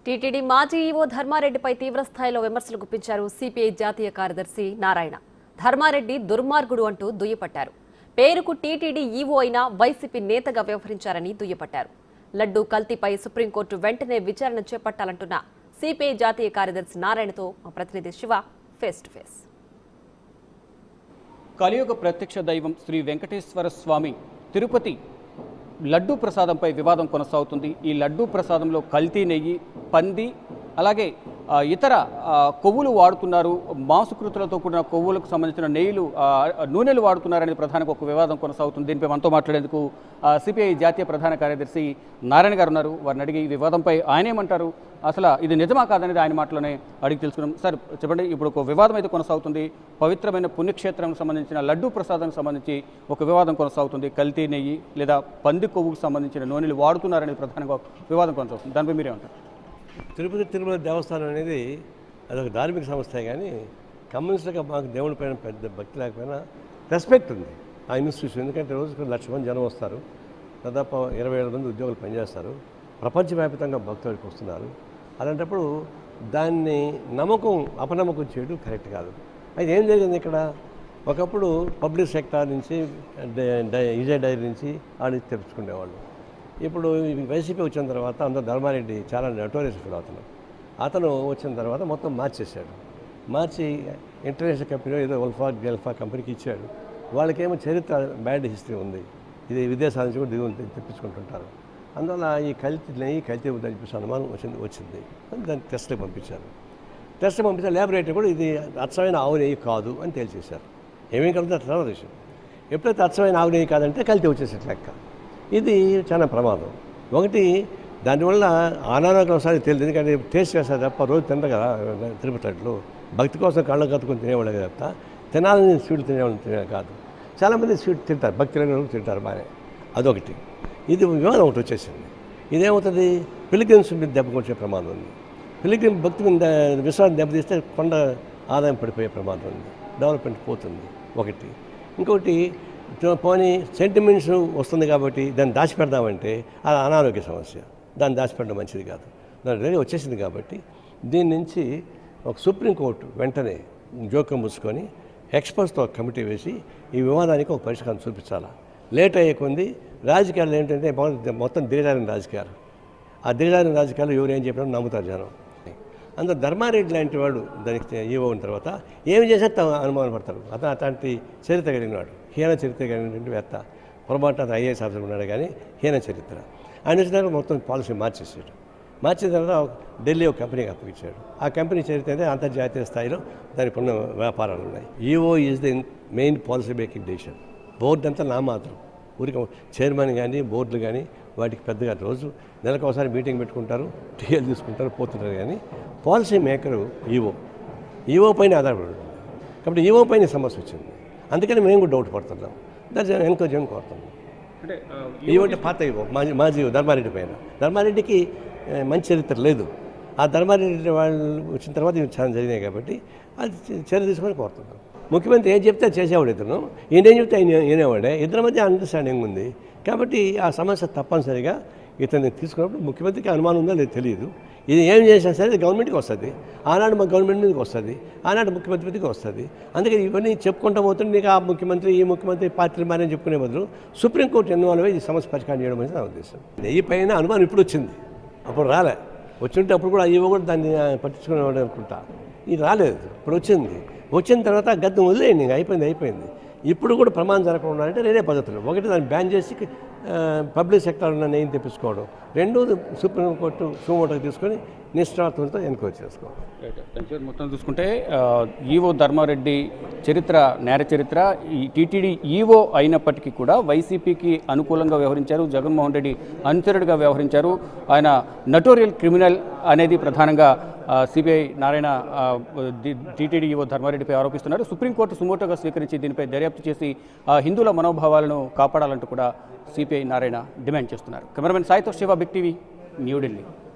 TTD మాజీ EO ధర్మారెడ్డిపై తీవ్రస్థాయిలో విమర్శలు గుప్పించారు సిపిఐ జాతీయ కార్యదర్శి నారాయణ. ధర్మారెడ్డి దుర్మార్గుడు అంటూ దుయ్యపట్టారు. పేరుకు టీటీడీ ఈవో అయినా వైసీపీ నేతగా వ్యవహరించారని దుయ్యపట్టారు. లడ్డూ కల్తీపై సుప్రీంకోర్టు వెంటనే విచారణ చేపట్టాలంటున్న సిపిఐ జాతీయ కార్యదర్శి నారాయణతో మా ప్రతినిధి శివ ఫేస్ టు ఫేస్. కలియుగ ప్రత్యక్ష దైవం శ్రీ వెంకటేశ్వర స్వామి తిరుపతి లడ్డూ ప్రసాదంపై వివాదం కొనసాగుతుంది. ఈ లడ్డూ ప్రసాదంలో కల్తీ నెయ్యి, పంది, అలాగే ఇతర కొవ్వులు వాడుతున్నారు. మాంసకృతులతో కూడిన కొవ్వులకు సంబంధించిన నూనెలు వాడుతున్నారనేది ప్రధానంగా ఒక వివాదం కొనసాగుతుంది. దీనిపై మనతో మాట్లాడేందుకు సిపిఐ జాతీయ ప్రధాన కార్యదర్శి నారాయణ గారు ఉన్నారు. వారిని అడిగి ఈ వివాదంపై ఆయన ఏమంటారు, అసలు ఇది నిజమా కాదనేది ఆయన మాటలోనే అడిగి తెలుసుకున్నాం. సార్ చెప్పండి, ఇప్పుడు ఒక వివాదం అయితే కొనసాగుతుంది. పవిత్రమైన పుణ్యక్షేత్రానికి సంబంధించిన లడ్డూ ప్రసాదానికి సంబంధించి ఒక వివాదం కొనసాగుతుంది. కల్తీ నెయ్యి లేదా పంది కొవ్వుకు సంబంధించిన నూనెలు వాడుతున్నారనేది ప్రధానంగా వివాదం కొనసాగుతుంది. దానిపై మీరేమంటారు? తిరుపతి తిరుమల దేవస్థానం అనేది అదొక ధార్మిక సంస్థ, కానీ కమ్యూనిస్టులుగా మాకు దేవుని పైన పెద్ద భక్తి లేకపోయినా రెస్పెక్ట్ ఉంది ఆ ఇన్స్టిట్యూషన్. ఎందుకంటే రోజుకు 1,00,000 మంది జనం వస్తారు, దాదాపు 20,000 మంది ఉద్యోగులు పనిచేస్తారు, ప్రపంచవ్యాప్తంగా భక్తులకు వస్తున్నారు. అలాంటప్పుడు దాన్ని అపనమ్మకం చేయడం కరెక్ట్ కాదు. అయితే ఏం జరిగింది ఇక్కడ, ఒకప్పుడు పబ్లిక్ సెక్టార్ నుంచి ఈజే డైరీ నుంచి ఆడి తెరుచుకునేవాళ్ళు. ఇప్పుడు వైసీపీ వచ్చిన తర్వాత అందరూ ధర్మారెడ్డి చాలా నోటోరియస్ ఫీల్ అవుతున్నాడు. అతను వచ్చిన తర్వాత మొత్తం మార్చి ఇంటర్నేషనల్ కంపెనీ ఏదో గెల్ఫా కంపెనీకి ఇచ్చాడు. వాళ్ళకేమో చరిత్ర బ్యాడ్ హిస్టరీ ఉంది, ఇది విదేశాల నుంచి కూడా దిగులు తెప్పించుకుంటుంటారు. అందువల్ల ఈ కల్తీ ఉందని చెప్పేసి అనుమానం వచ్చింది. దాన్ని టెస్ట్కి పంపించారు. ల్యాబొరేటరీ కూడా ఇది అచ్చమైన ఆవు నెయ్యి కాదు అని తేల్చేశారు. ఏమేమి కలుగుతుంది తర్వాత విషయం. ఎప్పుడైతే అచ్చమైన ఆవు నెయ్యి కాదంటే కల్తీ వచ్చేసేట లెక్క. ఇది చాలా ప్రమాదం. ఒకటి, దానివల్ల అనారోగ్యం ఒకసారి తెలియదు, ఎందుకంటే టేస్ట్ చేస్తారు తప్ప రోజు తింటారు కదా తిరుపతిలో. భక్తి కోసం కళ్ళ కత్తుకొని తినేవాళ్ళు తప్ప తినాలని స్వీట్ తినేవాళ్ళు తినే కాదు. చాలామంది స్వీట్ తింటారు, భక్తి లేని తింటారు బాగా. అదొకటి. ఇది వివాదం ఒకటి వచ్చేసింది. ఇదేమవుతుంది, పిలిగ్రిమ్స్ మీద దెబ్బ కొట్టే ప్రమాదం ఉంది. పిలిగ్రిమ్ భక్తి మీద విశ్వాసం దెబ్బతీస్తే కొండ ఆదాయం పడిపోయే ప్రమాదం ఉంది, డెవలప్మెంట్ పోతుంది. ఒకటి. ఇంకొకటి, పోనీ సెంటిమెంట్స్ వస్తుంది కాబట్టి దాన్ని దాచిపెడదామంటే అది అనారోగ్య సమస్య. దాన్ని దాచిపెట్టడం మంచిది కాదు. దాని రెడీ వచ్చేసింది కాబట్టి దీని నుంచి ఒక సుప్రీంకోర్టు వెంటనే జోక్యం పుచ్చుకొని ఎక్స్పర్ట్స్తో కమిటీ వేసి ఈ వివాదానికి ఒక పరిష్కారం చూపించాలా. లేట్ అయ్యే కొంది రాజకీయాలు ఏంటంటే మొత్తం దిగజారిన రాజకీయాలు. ఆ దిగజారిన రాజకీయాలు ఎవరు ఏం చెప్పినా నమ్ముతారు జనం. అందులో ధర్మారెడ్డి లాంటి వాడు దానికి ఈవో అయిన తర్వాత ఏమి చేసే అనుమానం పడతారు. అతను అట్లాంటి చరిత్ర కలిగినవాడు, హీన చరిత్ర కలిగినటువంటి వేత్త. పొరపాటు అతను ఐఏఎస్ ఆఫీసర్ ఉన్నాడు, కానీ హీన చరిత్ర. ఆయన వచ్చిన తర్వాత మొత్తం పాలసీ మార్చేసాడు. మార్చిన తర్వాత ఢిల్లీ ఒక కంపెనీకి అప్పగించాడు. ఆ కంపెనీ చరిత్ర అయితే అంతర్జాతీయ స్థాయిలో దానికి ఉన్న వ్యాపారాలు ఉన్నాయి. EO is the main policy making decision. Board అంతా నామాత్రం, ఊరికి చైర్మన్ కానీ బోర్డులు కానీ వాటికి పెద్దగా రోజు నెలకు ఒకసారి మీటింగ్ పెట్టుకుంటారు, టీఎల్ తీసుకుంటారు, పోతుంటారు. కానీ పాలసీ మేకరు ఈఓ పైన ఆధారపడి. కాబట్టి ఈఓ పైన సమస్య వచ్చింది. అందుకని మేము కూడా డౌట్ పడుతున్నాం, దాన్ని ఎంక్వైరీ చేయడం కోరుతున్నాం. అంటే ఈఓ అంటే పాత ఈఓ, మాజీ ధర్మారెడ్డి పైన. ధర్మారెడ్డికి మంచి చరిత్ర లేదు. ఆ ధర్మారెడ్డి వాళ్ళు వచ్చిన తర్వాత ఇవి చాలా జరిగినాయి కాబట్టి అది చర్య తీసుకొని కోరుతున్నాం. ముఖ్యమంత్రి ఏం చెప్తే చేసేవాడు ఇతను, ఈయనేం చెప్తే ఆయన వినేవాడే. ఇద్దరి మధ్య అండర్స్టాండింగ్ ఉంది కాబట్టి ఆ సమస్య తప్పనిసరిగా ఇతన్ని తీసుకున్నప్పుడు ముఖ్యమంత్రికి అనుమానం ఉందో లేదు తెలియదు. ఇది ఏం చేసినా సరే ఇది గవర్నమెంట్కి వస్తుంది. ఆనాడు మా గవర్నమెంట్ మీదకి వస్తుంది, ఆనాడు ముఖ్యమంత్రి మీదకి వస్తుంది. అందుకని ఇవన్నీ చెప్పుకుంటూ పోతుంది. నీకు ఆ ముఖ్యమంత్రి ఈ ముఖ్యమంత్రి పార్టీలు మారని చెప్పుకునే బదులు సుప్రీంకోర్టు ఇన్వాల్వ్ అయ్యి ఈ సమస్య పరిష్కారం చేయడం అనేది నా ఉద్దేశం. ఈ పైన అనుమానం ఇప్పుడు వచ్చింది, అప్పుడు రాలే. వచ్చింటే అప్పుడు కూడా ఇవి కూడా దాన్ని పట్టించుకునేవాడు అనుకుంటా. ఇది రాలేదు, ఇప్పుడు వచ్చింది. వచ్చిన తర్వాత గద్దె వదిలేయండి, ఇంకా అయిపోయింది. ఇప్పుడు కూడా ప్రమాదం జరగకుండా అంటే రెండే పద్ధతులు. ఒకటి, దాన్ని బ్యాన్ చేసి పబ్లిక్ సెక్టర్ ఉన్న నెయ్యిని తెప్పించుకోవడం. రెండోది సుప్రీంకోర్టు సుమోటోకి తీసుకొని నిష్ఠావంతంతో ఎన్క్వైరీ చేసుకోవడం. మొత్తం చూసుకుంటే ఈవో ధర్మారెడ్డి నేర చరిత్ర ఈ టీటీడీ ఈవో అయినప్పటికీ కూడా వైసీపీకి అనుకూలంగా వ్యవహరించారు, జగన్మోహన్ రెడ్డి అనుచరుడిగా వ్యవహరించారు. ఆయన నటోరియల్ క్రిమినల్ అనేది ప్రధానంగా సిపిఐ నారాయణ టీటీడీ ఈవో ధర్మారెడ్డిపై ఆరోపిస్తున్నారు. సుప్రీంకోర్టు సుమోటోగా స్వీకరించి దీనిపై దర్యాప్తు చేసి హిందువుల మనోభావాలను కాపాడాలంటూ కూడా సిపిఐ నారాయణ డిమాండ్ చేస్తున్నారు. కెమెరామెన్ సాయితో శివ, బిగ్ టీవీ, న్యూఢిల్లీ.